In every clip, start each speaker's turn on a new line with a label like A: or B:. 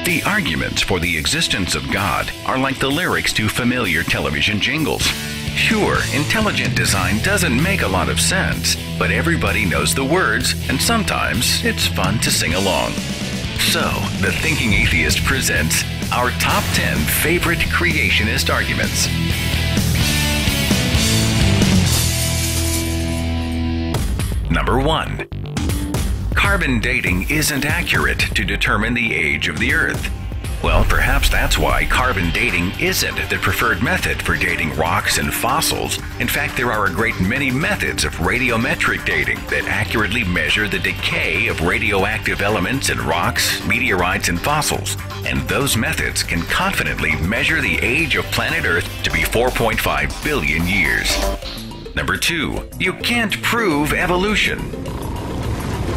A: The arguments for the existence of God are like the lyrics to familiar television jingles. Sure, intelligent design doesn't make a lot of sense, but everybody knows the words, and sometimes it's fun to sing along. So, The Thinking Atheist presents our top 10 favorite creationist arguments. Number 1. Carbon dating isn't accurate to determine the age of the Earth. Well, perhaps that's why carbon dating isn't the preferred method for dating rocks and fossils. In fact, there are a great many methods of radiometric dating that accurately measure the decay of radioactive elements in rocks, meteorites, and fossils. And those methods can confidently measure the age of planet Earth to be 4.5 billion years. Number 2. You can't prove evolution.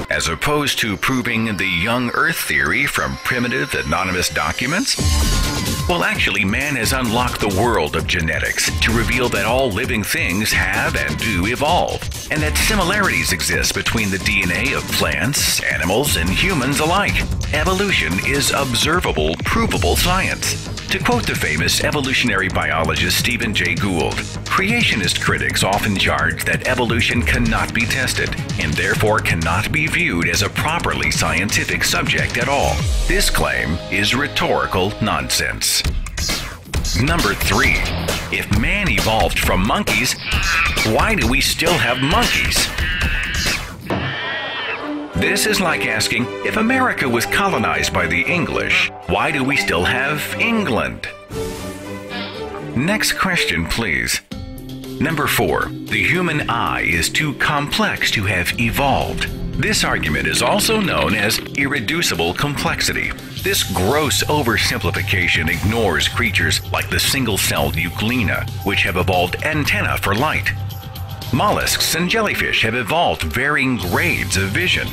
A: As opposed to proving the young Earth theory from primitive anonymous documents? Well, actually, man has unlocked the world of genetics to reveal that all living things have and do evolve, and that similarities exist between the DNA of plants, animals, and humans alike. Evolution is observable, provable science. To quote the famous evolutionary biologist Stephen Jay Gould, creationist critics often charge that evolution cannot be tested and therefore cannot be viewed as a properly scientific subject at all. This claim is rhetorical nonsense. Number 3. If man evolved from monkeys, why do we still have monkeys? This is like asking, if America was colonized by the English, why do we still have England? Next question, please. Number 4. The human eye is too complex to have evolved. This argument is also known as irreducible complexity. This gross oversimplification ignores creatures like the single-celled euglena, which have evolved antennae for light. Mollusks and jellyfish have evolved varying grades of vision.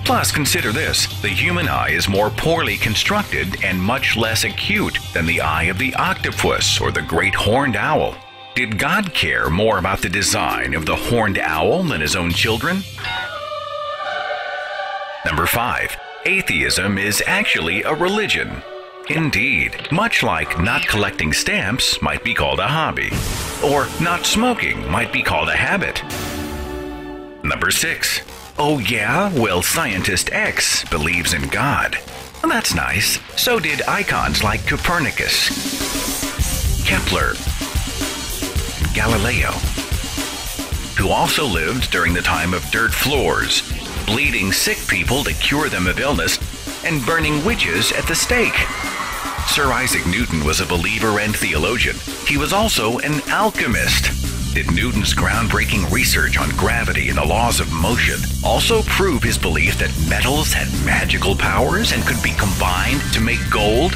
A: Plus, consider this, the human eye is more poorly constructed and much less acute than the eye of the octopus or the great horned owl. Did God care more about the design of the horned owl than his own children? Number 5. Atheism is actually a religion. Indeed, much like not collecting stamps might be called a hobby, or not smoking might be called a habit. Number 6. Oh yeah? Well, scientist X believes in God. Well, that's nice. So did icons like Copernicus, Kepler, Galileo, who also lived during the time of dirt floors, bleeding sick people to cure them of illness, and burning witches at the stake. Sir Isaac Newton was a believer and theologian. He was also an alchemist. Did Newton's groundbreaking research on gravity and the laws of motion also prove his belief that metals had magical powers and could be combined to make gold?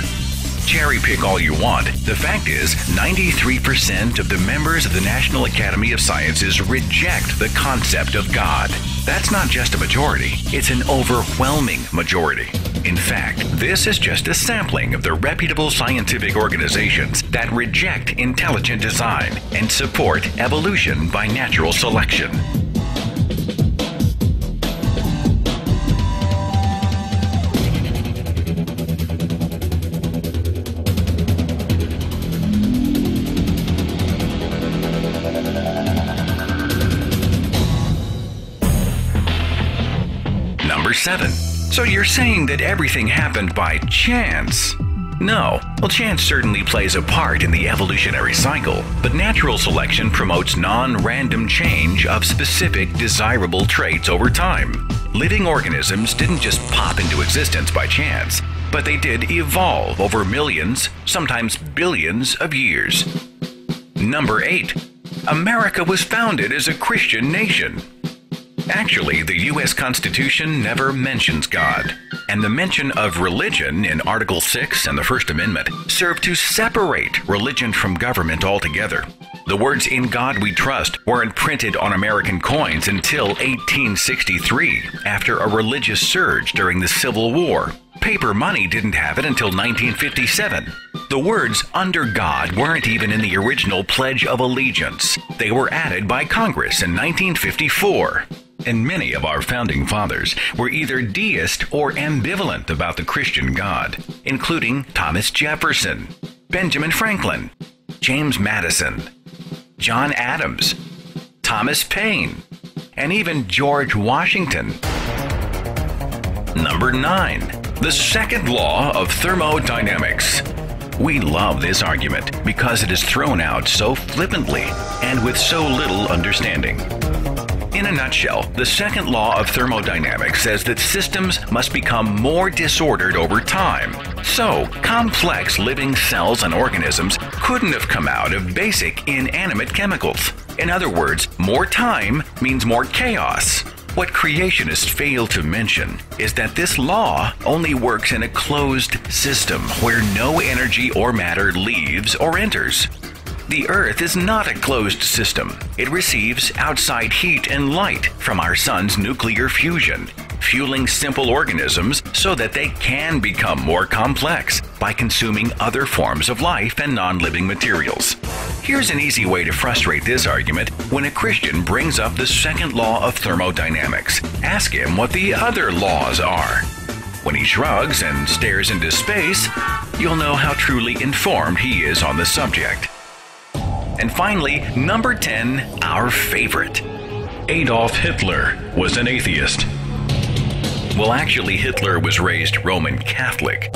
A: Cherry pick all you want. The fact is, 93% of the members of the National Academy of Sciences reject the concept of God. That's not just a majority, it's an overwhelming majority. In fact, this is just a sampling of the reputable scientific organizations that reject intelligent design and support evolution by natural selection. Number 7. So you're saying that everything happened by chance? No. Well, chance certainly plays a part in the evolutionary cycle, but natural selection promotes non-random change of specific desirable traits over time. Living organisms didn't just pop into existence by chance, but they did evolve over millions, sometimes billions of years. Number 8. America was founded as a Christian nation. Actually, the U.S. Constitution never mentions God, and the mention of religion in Article 6 and the First Amendment serve to separate religion from government altogether. The words "In God We Trust" weren't printed on American coins until 1863, after a religious surge during the Civil War. Paper money didn't have it until 1957. The words "under God" weren't even in the original Pledge of Allegiance. They were added by Congress in 1954. and many of our founding fathers were either deist or ambivalent about the Christian God, including Thomas Jefferson, Benjamin Franklin, James Madison, John Adams, Thomas Paine, and even George Washington. Number 9. The second law of thermodynamics. We love this argument because it is thrown out so flippantly and with so little understanding. In a nutshell, the second law of thermodynamics says that systems must become more disordered over time. So, complex living cells and organisms couldn't have come out of basic inanimate chemicals. In other words, more time means more chaos. What creationists fail to mention is that this law only works in a closed system where no energy or matter leaves or enters. The Earth is not a closed system. It receives outside heat and light from our sun's nuclear fusion, fueling simple organisms so that they can become more complex by consuming other forms of life and non-living materials. Here's an easy way to frustrate this argument when a Christian brings up the second law of thermodynamics. Ask him what the other laws are. When he shrugs and stares into space, you'll know how truly informed he is on the subject. And finally, number 10, our favorite. Adolf Hitler was an atheist. Well, actually, Hitler was raised Roman Catholic.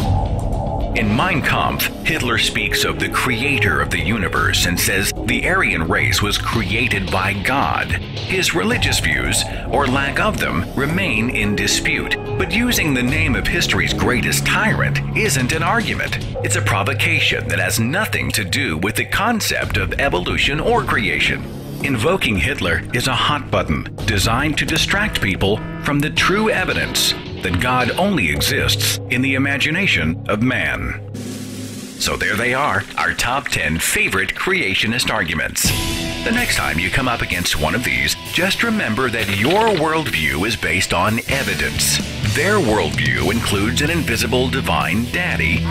A: In Mein Kampf, Hitler speaks of the creator of the universe and says the Aryan race was created by God. His religious views, or lack of them, remain in dispute. But using the name of history's greatest tyrant isn't an argument. It's a provocation that has nothing to do with the concept of evolution or creation. Invoking Hitler is a hot button designed to distract people from the true evidence that God only exists in the imagination of man. So there they are, our top 10 favorite creationist arguments. The next time you come up against one of these, just remember that your worldview is based on evidence. Their worldview includes an invisible divine daddy,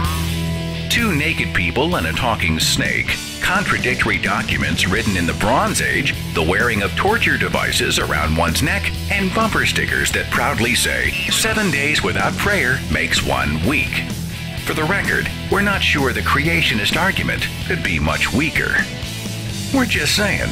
A: 2 naked people and a talking snake, contradictory documents written in the Bronze Age, the wearing of torture devices around one's neck, and bumper stickers that proudly say, 7 days without prayer makes 1 week. For the record, we're not sure the creationist argument could be much weaker. We're just saying.